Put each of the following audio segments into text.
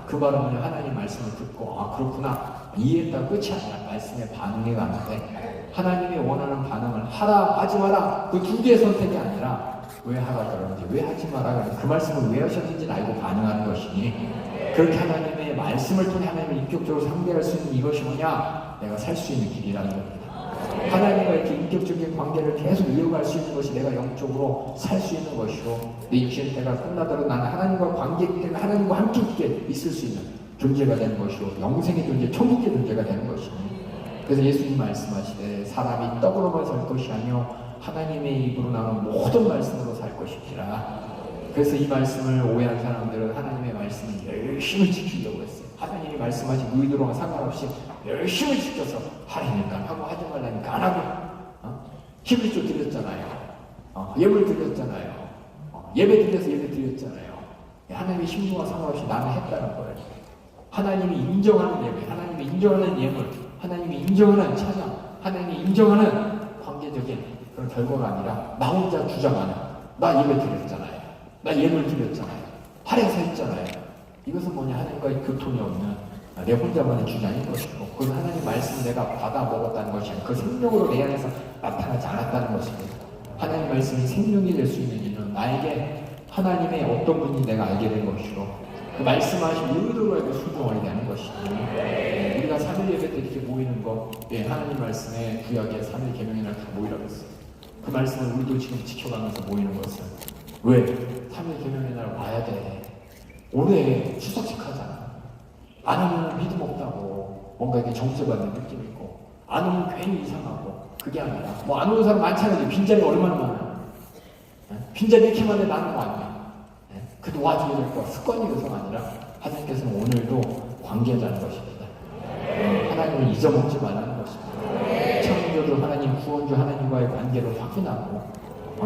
그 말은 그냥 하나님 말씀을 듣고 아 그렇구나 이해했다 끝이 아니라 말씀에 반응해 가는데 하나님이 원하는 반응을 하라 하지 마라 그 두 개의 선택이 아니라 왜 하라 그러는지 왜 하지 마라 그러는지 그 말씀을 왜 하셨는지를 알고 반응하는 것이니 그렇게 하나님의 말씀을 통해 하나님을 인격적으로 상대할 수 있는 이것이 뭐냐? 내가 살 수 있는 길이라는 겁니다. 하나님과 이렇게 인격적인 관계를 계속 이어갈 수 있는 것이 내가 영적으로 살 수 있는 것이고 내 육신의 때가 끝나더라도 나는 하나님과 관계이기 때문에 하나님과 함께 있을 수 있는 존재가 되는 것이고 영생의 존재, 천국의 존재가 되는 것이니 그래서 예수님 말씀하시되 사람이 떡으로만 살 것이 아니요 하나님의 입으로 나오는 모든 말씀으로 살 것이니라. 그래서 이 말씀을 오해한 사람들은 하나님의 말씀을 열심히 지키려고 했어요. 하나님이 말씀하신 의도와 상관없이 열심히 지켜서 하라니까 하고 하지 말라니까 안 하고 히브리서 드렸잖아요. 예물 드렸잖아요. 예배 드려서 예배 드렸잖아요. 하나님의 심부와 상관없이 나는 했다는 거예요. 하나님이 인정하는 예배, 하나님이 인정하는 예물, 하나님이 인정하는 찬양, 하나님이 인정하는 관계적인 그런 결과가 아니라 나 혼자 주장하는 나 예배 드렸잖아요. 나 예물 드렸잖아요. 할애서 했잖아요. 이것은 뭐냐 하나님과의 교통이 없는 내 혼자만의 주장인 것이고 그건 하나님 말씀을 내가 받아 먹었다는 것이 아니라 그 생명으로 내 안에서 나타나지 않았다는 것입니다. 하나님 말씀이 생명이 될 수 있는 이유는 나에게 하나님의 어떤 분이 내가 알게 된 것이고 그 말씀하신 의도로 알고 순종하게 되는 것이고 우리가 3일 예배 때 이렇게 모이는 것 하나님 말씀의 구약의 3일 계명의 날 다 모이라고 했어요. 그 말씀을 우리도 지금 지켜가면서 모이는 것은 왜? 3일 계명의 날 와야 돼. 올해 추석식 하잖아. 안 오면 믿음 없다고 뭔가 이렇게 정죄받는 느낌이 있고 안 오면 괜히 이상하고 그게 아니라 뭐 안 오는 사람 많잖아요. 빈자리 얼마나 많아요. 빈자리 이렇게 많은데 나는 거 아니야. 그래도 와줘야 될 거야. 습관이 돼서가 아니라 하나님께서는 오늘도 관계자는 것입니다. 하나님을 잊어먹지 말라는 것입니다. 창조주 하나님, 구원주 하나님과의 관계를 확인하고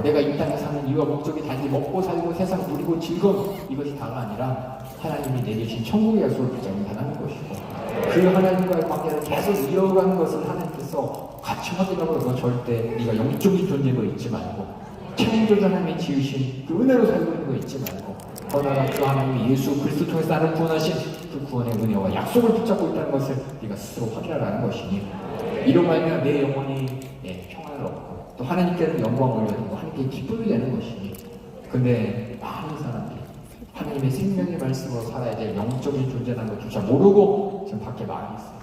내가 이 땅에 사는 이유와 목적이 단지 먹고 살고 세상 누리고 즐거움 이것이 다가 아니라 하나님이 내주신 천국의 약속을 붙잡는다는 것이고 그 하나님과의 관계를 계속 이어가는 것을 하나님께서 같이 확인하고 너 절대 네가 영적인 존재로 있지 말고 창조주 하나님이 지으신 그 은혜로 살고 있는 거 잊지 말고 더 나아가 그 하나님이 예수 그리스도 통해서 나를 구원하신 그 구원의 은혜와 약속을 붙잡고 있다는 것을 네가 스스로 확인하라는 것이니 이로 말미암아 내 영혼이 평안을 얻고 또 하나님께는 영광을 올려드리고 하나님께 기쁨이 되는 것이니 근데 많은 사람들이 하나님의 생명의 말씀으로 살아야 될 영적인 존재라는 것조차 모르고 지금 밖에 많이 있어요.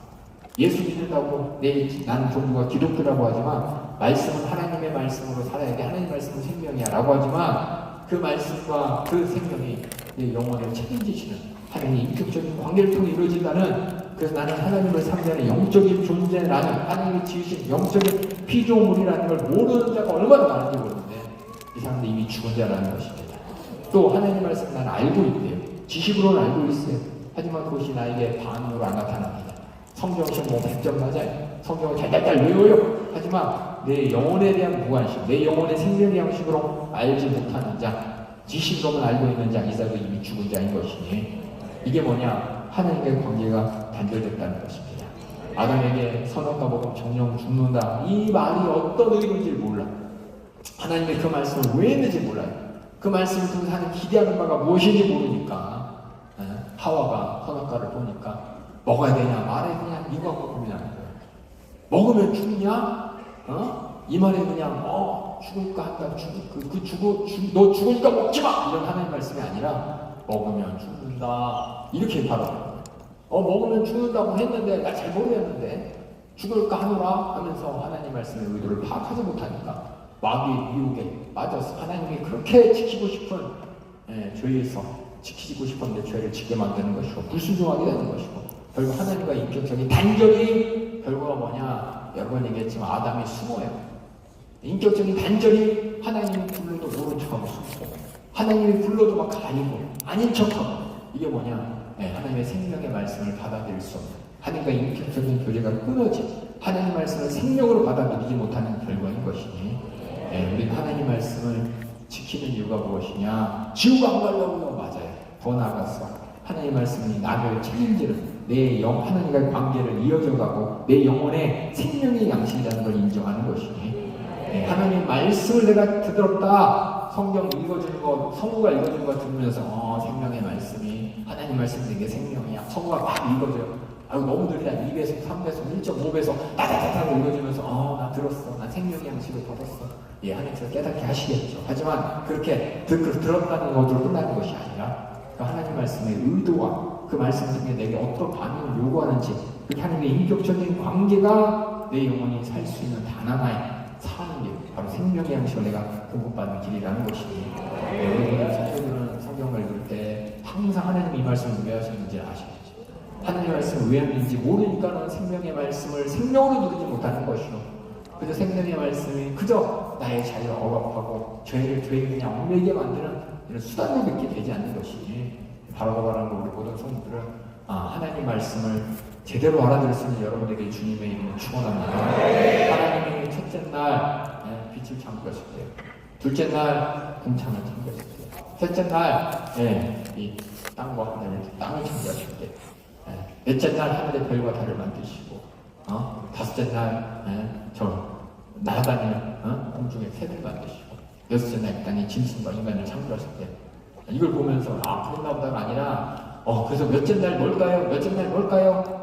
예수 믿는다고 나는 종교가 기독교라고 하지만 말씀은 하나님의 말씀으로 살아야 돼. 하나님 말씀은 생명이야 라고 하지만 그 말씀과 그 생명이 내 영혼을 책임지시는 하나님의 인격적인 관계를 통해 이루어진다는 그래서 나는 하나님을 상대하는 영적인 존재라는 하나님이 지으신 영적인 피조물이라는 걸 모르는 자가 얼마나 많은지 모르는데 이 사람들이 이미 죽은 자라는 것입니다. 또 하나님 말씀 나는 알고 있대요. 지식으로는 알고 있어요. 하지만 그것이 나에게 반응으로 안 나타납니다. 성경 시험 뭐 100점 맞아요. 성경을 달달달 외워요. 하지만 내 영혼에 대한 무관심, 내 영혼의 생명의 양식으로 알지 못하는 자, 지식으로만 알고 있는 자, 이 사람도 이미 죽은 자인 것이니 이게 뭐냐? 하나님과의 관계가 단절됐다는 것입니다. 아담에게 선악과 먹으면 정령 죽는다. 이 말이 어떤 의미인지 몰라. 하나님의 그 말씀을 왜 했는지 몰라요. 그 말씀을 통해서 하나님 기대하는 바가 무엇인지 모르니까 하와가 선악과를 보니까 먹어야 되냐 말아야 되냐 이거 고민하는 거예요. 먹으면 죽냐? 이 말에 그냥 죽을까 한다. 너 죽으니까 먹지 마! 이런 하나님 말씀이 아니라 먹으면 죽는다. 이렇게 바로 먹으면 죽는다고 했는데 나 잘 모르겠는데 죽을까 하노라 하면서 하나님 말씀의 의도를 파악하지 못하니까 마귀의 유혹에 빠져서 하나님이 그렇게 지키고 싶은 죄에서 지키고 싶었는데 죄를 지게 만드는 것이고 불순종하게 되는 것이고 결국 하나님과 인격적인 단절이 결과가 뭐냐? 여러분 얘기했지만 아담이 숨어요. 인격적인 단절이 하나님이 불러도 모른 척하고 숨고 하나님이 불러도 막 가리고 아닌 척하고 이게 뭐냐? 하나님의 생명의 말씀을 받아들일 수 없는 하나님과 인격적인 교제가 끊어진 하나님 말씀을 생명으로 받아들이지 못하는 결과인 것이니 우리는 하나님 말씀을 지키는 이유가 무엇이냐? 지옥 안 가려고요. 맞아요. 더 나아가서 하나님 말씀이 나를 책임지는 내 하나님과의 관계를 이어져가고 내 영혼의 생명의 양식이라는 걸 인정하는 것이니 하나님 말씀을 내가 들었다. 성경 읽어주는 거, 성우가 읽어주는 거 들으면서 생명의 말씀이 하나님 말씀 내게 생명이야. 성우가 막 읽어줘요. 아유 너무 느리다. 2배속, 3배속, 1.5배속 따다다다 읽어주면서 나 들었어. 난 생명의 양식을 받았어. 예, 하나님께서 깨닫게 하시겠죠. 하지만 그렇게 들었다는 것으로 끝나는 것이 아니라 그 하나님 말씀의 의도와 그 말씀 중에 내게 어떤 반응을 요구하는지 그 하나님의 인격적인 관계가 내 영혼이 살 수 있는 단 하나의 사는 길, 바로 생명의 양식을 내가 공급받는 길이라는 것이니 우리 성도들은 성경을 읽을 때 항상 하나님이 이 말씀을 왜 하셨는지 아시겠죠? 하나님의 말씀을 왜 하는지 모르니까는 생명의 말씀을 생명으로 누리지 못하는 것이요. 그저 생명의 말씀이 그저 나의 자유를 억압하고 죄를 그냥 얽매이게 만드는 이런 수단으로 믿게 되지 않는 것이니 바로 우리 모든 성도들은 하나님 말씀을 제대로 알아들을 수 있는 여러분에게 주님의 이름을 축원합니다. 하나님이 첫째 날 빛을 창조하실 때, 둘째 날 궁창을 창조하실 때, 셋째 날 이 땅과 하늘을 땅을 창조하실 때, 넷째 날 하늘의 별과 달을 만드시고, 다섯째 날 날아다니는 공중의 새를 만드시고, 여섯째 날 땅의 짐승과 인간을 창조하실 때, 이걸 보면서 그런가 보다가 아니라 그래서 몇째 날 뭘까요? 몇째 날 뭘까요?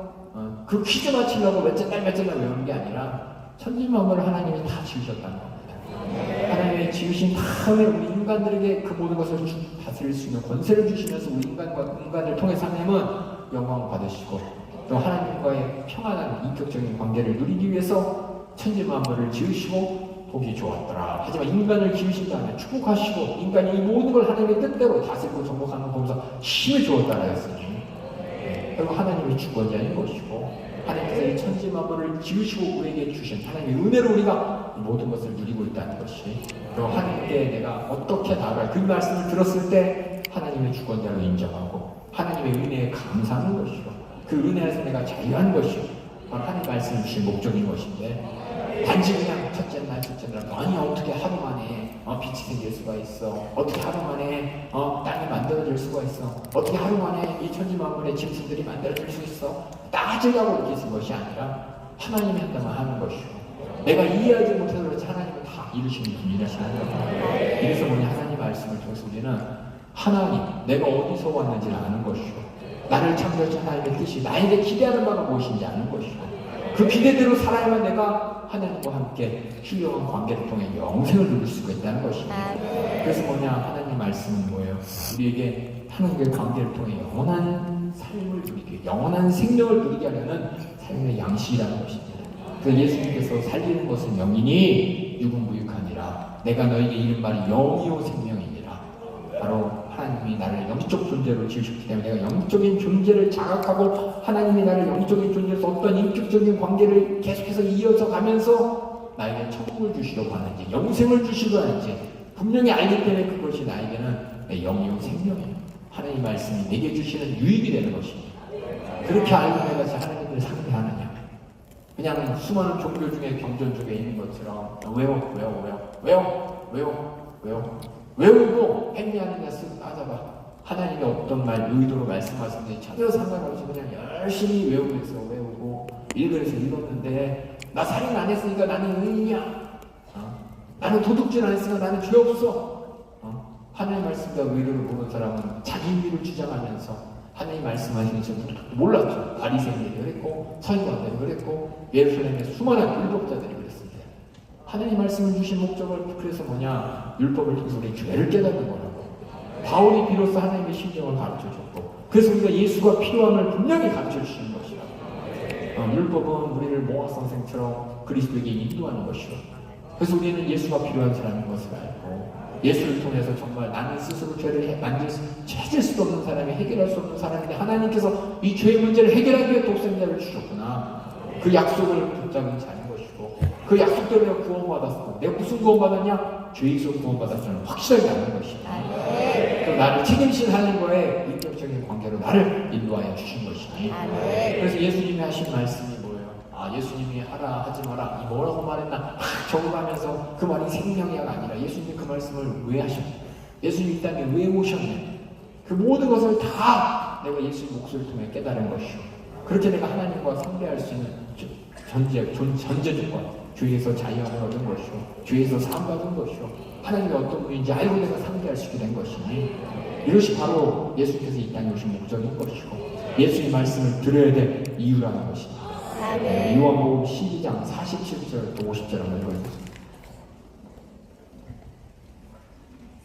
그 퀴즈 맞추려고 몇째 날 외우는 게 아니라 천지만물을 하나님이 다 지으셨다는 겁니다. 하나님이 지으신 다음에 우리 인간들에게 그 모든 것을 다스릴 수 있는 권세를 주시면서 우리 인간을 통해서 하나님은 영광을 받으시고 또 하나님과의 평안한 인격적인 관계를 누리기 위해서 천지만물을 지으시고 보기 좋았더라. 하지만 인간을 지으신 다음에 축복하시고 인간이 이 모든 걸 하나님의 뜻대로 다스리고 정복하는 걸 보면서 힘을 주었다라 했으니 결국 하나님의 주권자인 것이고 하나님께서 이 천지만물을 지으시고 우리에게 주신 하나님의 은혜로 우리가 이 모든 것을 누리고 있다는 것이 그리고 하나님께 내가 어떻게 나아갈 그 말씀을 들었을 때 하나님의 주권자로 인정하고 하나님의 은혜에 감사하는 것이고 그 은혜에서 내가 자유한 것이고 바로 하나님 말씀을 주신 목적인 것인데 단지 그냥 첫째 날, 둘째 날 아니 어떻게 하루 만에 빛이 생길 수가 있어 어떻게 하루 만에 땅이 만들어질 수가 있어 어떻게 하루 만에 이 천지만물의 짐승들이 만들어질 수 있어 따지려고 이렇게 쓴 것이 아니라 하나님이 한다면 하는 것이고 내가 이해하지 못해서 그렇지 하나님은 다 이루시는 분이라시는 겁니다. 이래서 뭐냐 하나님 말씀을 통해서 우리는 하나님 내가 어디서 왔는지를 아는 것이고 나를 창조하신 하나님의 뜻이 나에게 기대하는 바가 무엇인지 아는 것이고 그 기대대로 살아야만 내가 하나님과 함께 훌륭한 관계를 통해 영생을 누릴 수가 있다는 것입니다. 그래서 뭐냐 하나님 말씀은 뭐예요? 우리에게 하나님과의 관계를 통해 영원한 삶을 누리게 영원한 생명을 누리게 하려는 삶의 양식이라는 것입니다. 그래서 예수님께서 살리는 것은 영이니 육은 무육하니라 내가 너에게 이른 말이 영이요 생명이니라. 바로 하나님이 나를 영적 존재로 지으셨기 때문에 내가 영적인 존재를 자각하고 하나님이 나를 영적인 존재에서 어떤 인격적인 관계를 계속해서 이어서 가면서 나에게 천국을 주시려고 하는지 영생을 주시려고 하는지 분명히 알기 때문에 그것이 나에게는 내 영이요 생명이에요. 하나님 말씀이 내게 주시는 유익이 되는 것입니다. 그렇게 알고 내가 하나님을 상대하느냐 그냥 수많은 종교 중에 경전 중에 있는 것처럼 외우고 했냐느냐 쓱 따져봐. 하나님이 어떤 말 의도로 말씀하시는지 전혀 상관없이 그냥 열심히 외우고 읽으면서 읽었는데 나 살인 안 했으니까 나는 의인이야. 나는 도둑질 안 했으니까 나는 죄 없어. 하나님 말씀과 의도를 보는 사람은 자기 의를 주장하면서 하나님 말씀하시는 줄 몰랐죠. 바리새인들이 그랬고 서기관들이 그랬고 예루살렘의 수많은 율법자들이 그랬습니다. 하나님 말씀을 주신 목적을 그래서 뭐냐 율법을 통해서 우리 죄를 깨닫는 거라고. 바울이 비로소 하나님의 심정을 가르쳐줬고 그래서 우리가 예수가 필요함을 분명히 가르쳐주시는 것이라고. 율법은 우리를 모아 선생처럼 그리스도에게 인도하는 것이고 그래서 우리는 예수가 필요한 사람인 것을 알고 예수를 통해서 정말 나는 스스로 죄를 찾을 수도 없는 사람이 해결할 수 없는 사람인데 하나님께서 이 죄의 문제를 해결하기 위해 독생자를 주셨구나. 그 약속을 붙잡은 자인 것이고 그 약속대로 내가 구원받았어. 내가 무슨 구원받았냐? 죄에서 구원받았다는 확실하게 아는 것이다. 또 나를 책임질 하나님과의 인격적인 관계로 나를 인도하여 주신 것이니 그래서 예수님이 하신 말씀이 뭐예요? 예수님이 하라 하지 마라 이 뭐라고 말했나 적어가면서 그 말이 생명이가 아니라 예수님이 그 말씀을 왜 하셨냐 예수님이 이 땅에 왜 오셨냐 그 모든 것을 다 내가 예수의 목소리를 통해 깨달은 것이요 그렇게 내가 하나님과 상대할 수 있는 전제 조건 죄에서 자유함을 얻은 것이요 죄에서 사함받은 것이요 하나님이 어떤 분인지 알고 내가 상대할 수 있게 된 것이니 이것이 바로 예수님께서 이 땅에 오신 목적인 것이고 예수의 말씀을 들어야 될 이유라는 것입니다. 요한복음 12장 47절 또 50절 한번 읽어주세요.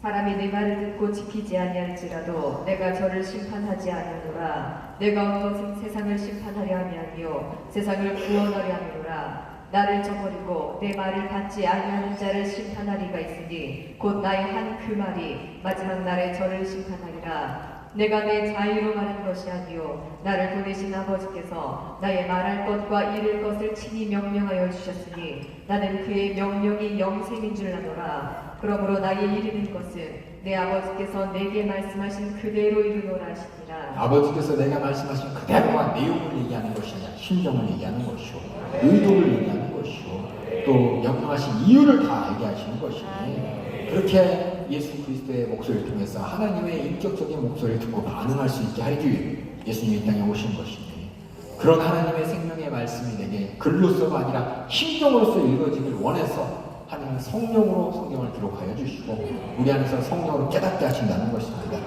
사람이 내 말을 듣고 지키지 아니할지라도 내가 저를 심판하지 아니하노라. 내가 온 것은 세상을 심판하려 함이 아니요 세상을 구원하려 함이로라. 나를 저버리고 내 말을 받지 아니하는 자를 심판하리가 있으니 곧 나의 한 그 말이 마지막 날에 저를 심판하리라. 내가 내 자유로 말한 것이 아니요 나를 보내신 아버지께서 나의 말할 것과 이를 것을 친히 명령하여 주셨으니 나는 그의 명령이 영생인 줄 아노라. 그러므로 나의 이르는 것은 내 아버지께서 내게 말씀하신 그대로 이루노라 하시니라. 아버지께서 내가 말씀하신 그대로와 내용을 얘기하는 것이 아니라 심정을 얘기하는 것이요 의도를 얘기하는 것이요 또 명령하신 이유를 다 얘기하시는 것이니 그렇게 예수 그리스도의 목소리를 통해서 하나님의 인격적인 목소리를 듣고 반응할 수 있게 하기 위해 예수님이 이 땅에 오신 것이니 그런 하나님의 생명의 말씀이 내게 글로서가 아니라 심정으로서 읽어지길 원해서 하나님은 성령으로 성경을 기록하여 주시고 우리 안에서 성령으로 깨닫게 하신다는 것입니다.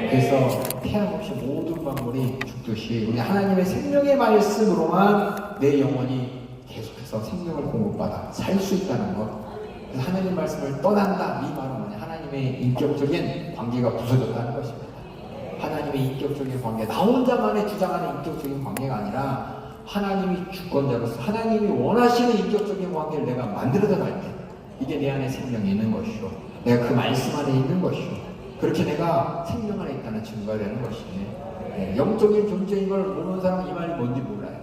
그래서 태양 없이 모든 만물이 죽듯이 우리 하나님의 생명의 말씀으로만 내 영혼이 계속해서 생명을 공급받아 살 수 있다는 것. 그래서 하나님 말씀을 떠난다 이 말은 뭐냐 하나님의 인격적인 관계가 부서졌다는 것입니다. 하나님의 인격적인 관계 나 혼자만의 주장하는 인격적인 관계가 아니라 하나님이 주권자로서 하나님이 원하시는 인격적인 관계를 내가 만들어서 갈 때 이게 내 안에 생명이 있는 것이요 내가 그 말씀 안에 있는 것이요 그렇게 내가 생명 안에 있다는 증거가 되는 것이니 영적인 존재인 걸 모르는 사람은 이 말이 뭔지 몰라요.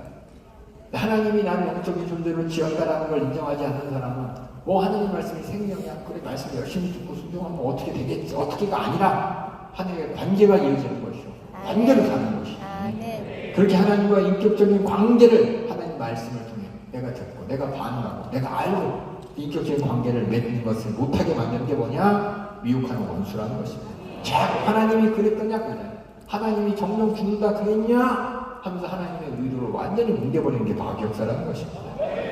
하나님이 나를 영적인 존재로 지었다라는 걸 인정하지 않는 사람은 하나님 말씀이 생명이야 그래 말씀 열심히 듣고 순종하면 어떻게 되겠지 어떻게가 아니라 하나님의 관계가 이어지는 것이요 관계로 사는 것이니 그렇게 하나님과 인격적인 관계를 하나님 말씀을 통해 내가 듣고 내가 반응하고 내가 알고 인격적인 관계를 맺는 것을 못하게 만드는 게 뭐냐? 미혹하는 원수라는 것입니다. 자꾸 하나님이 그랬더냐? 그냥 하나님이 정령 죽는다 그랬냐? 하면서 하나님의 의도를 완전히 뭉개버리는 게 마귀역사라는 것입니다.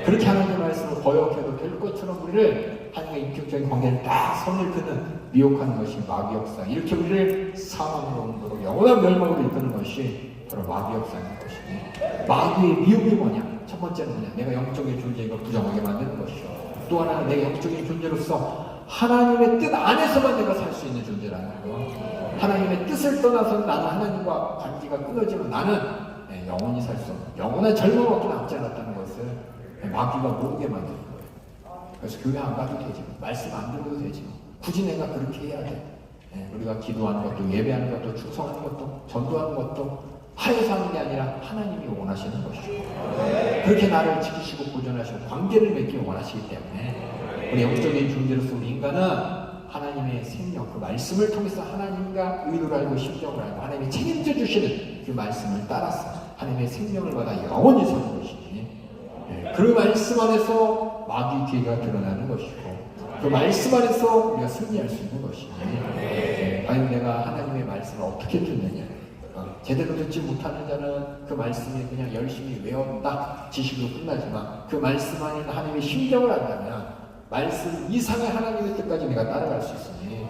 그렇게 하나님의 말씀을 거역해도 될 것처럼 우리를 하나님의 인격적인 관계를 딱 선을 그는 미혹하는 것이 마귀역사. 이렇게 우리를 사망으로 옮기고 영원한 멸망으로 이끄는 것이 바로 마귀역사인 것이니 마귀의 미혹이 뭐냐? 첫 번째는 뭐냐? 내가 영적인 존재인 걸 부정하게 만드는 것이요. 또 하나는 내 영적인 존재로서 하나님의 뜻 안에서만 내가 살 수 있는 존재라는 거. 하나님의 뜻을 떠나서는 나는 하나님과 관계가 끊어지면 나는 영원히 살 수 없는 영원한 절망밖에 남지 않았다는 것을 마귀가 모르게 만드는 거예요. 그래서 교회 안 가도 되지 말씀 안 들어도 되지 굳이 내가 그렇게 해야 돼. 우리가 기도하는 것도 예배하는 것도 충성하는 것도 전도하는 것도 하여서 하는 게 아니라 하나님이 원하시는 것이죠. 그렇게 나를 지키시고 보존하시고 관계를 맺기 원하시기 때문에 우리 영적인 존재로서 우리 인간은 하나님의 생명, 그 말씀을 통해서 하나님과 의도를 알고 심정을 알고 하나님이 책임져 주시는 그 말씀을 따라서 하나님의 생명을 받아 영원히 사는 것이니 그 말씀 안에서 마귀 기회가 드러나는 것이고 그 말씀 안에서 우리가 승리할 수 있는 것이니 과연 내가 하나님의 말씀을 어떻게 듣느냐 제대로 듣지 못하는 자는 그 말씀이 그냥 열심히 외웠다 지식으로 끝나지만 그 말씀 안에 하나님의 심정을 안다면 말씀 이상의 하나님의 뜻까지 내가 따라갈 수 있으니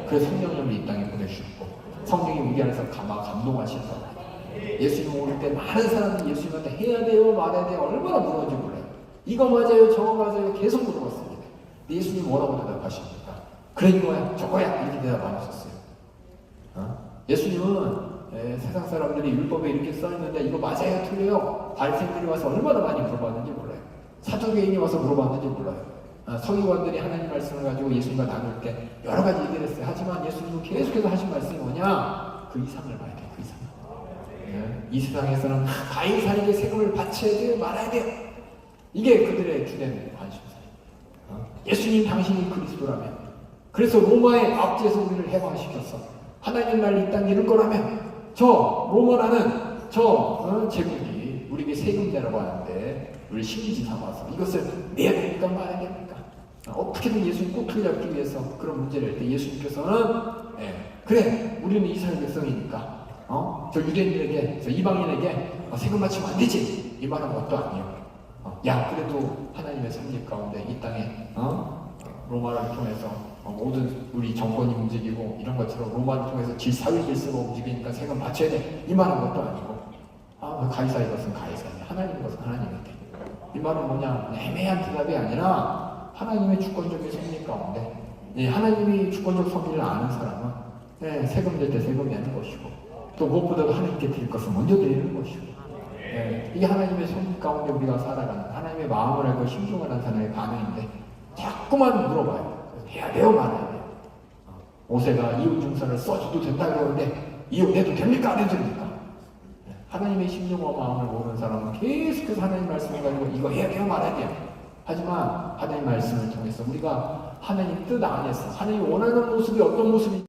그래서 성령님을 이 땅에 보내주셨고 성령이 우리 안에서 감동하셔서 예수님 오를 때 많은 사람들이 예수님한테 해야 돼요 말해야 돼요 얼마나 물었는지 몰라요. 이거 맞아요 저거 맞아요 계속 물어봤습니다. 예수님 뭐라고 대답하십니까? 그래 이거야 저거야 이렇게 대답 안 하셨어요. 예수님은 세상 사람들이 율법에 이렇게 써있는데 이거 맞아요 틀려요 발생들이 와서 얼마나 많이 물어봤는지 몰라요. 사도개인이 와서 물어봤는지 몰라요. 서기관들이 하나님 말씀을 가지고 예수님과 나눌 때 여러 가지 얘기를 했어요. 하지만 예수님은 계속해서 하신 말씀이 뭐냐? 그 이상을 봐야 돼요. 그 이상. 이 세상에서는 가인사에게 세금을 바쳐야 돼요 말아야 돼요. 이게 그들의 주된 관심사예요. 예수님 당신이 그리스도라면 그래서 로마의 압제에서 우리를 해방시켰어. 하나님 나라를 이 땅에 이룰 거라면 저 로마라는 저 제국이 우리에게 세금 내라고 하는데 우리 시민지 삼아서 이것을 내야 됩니까 말아야 됩니까? 어떻게든 예수님 꼬투리 잡기 위해서 그런 문제를 할 때 예수님께서는 그래 우리는 이스라엘 백성이니까 저 유대인들에게 저 이방인에게 세금 바치면 안 되지 이 말은 것도 아니에요. 야 그래도 하나님의 성직 가운데 이 땅에 로마를 통해서 모든 우리 정권이 움직이고 이런 것처럼 로마를 통해서 사회 질서가 움직이니까 세금 바쳐야 돼. 이 말은 것도 아니고 가이사의 것은 가이사의, 하나님의 것은 하나님의 것. 이 말은 뭐냐? 애매한 대답이 아니라 하나님의 주권적인 섭리 가운데 하나님이 주권적 섭리를 아는 사람은 세금 낼 때 세금 내는 것이고 또 무엇보다도 하나님께 드릴 것을 먼저 드리는 것이고 이게 하나님의 섭리 가운데 우리가 살아가는 하나님의 마음을 알고 심중을 하는 사람의 반응인데 자꾸만 물어봐요. 해야 돼요, 말아야 돼요. 모세가 이웃 증서를 써줘도 된다 그러는데 이웃 내도 됩니까? 안 해도 됩니까? 하나님의 심중과 마음을 모르는 사람은 계속해서 하나님 말씀을 가지고 이거 해야 돼요, 말아야 돼요. 하지만 하나님 말씀을 통해서 우리가 하나님 뜻 안에서 하나님이 원하는 모습이 어떤 모습인지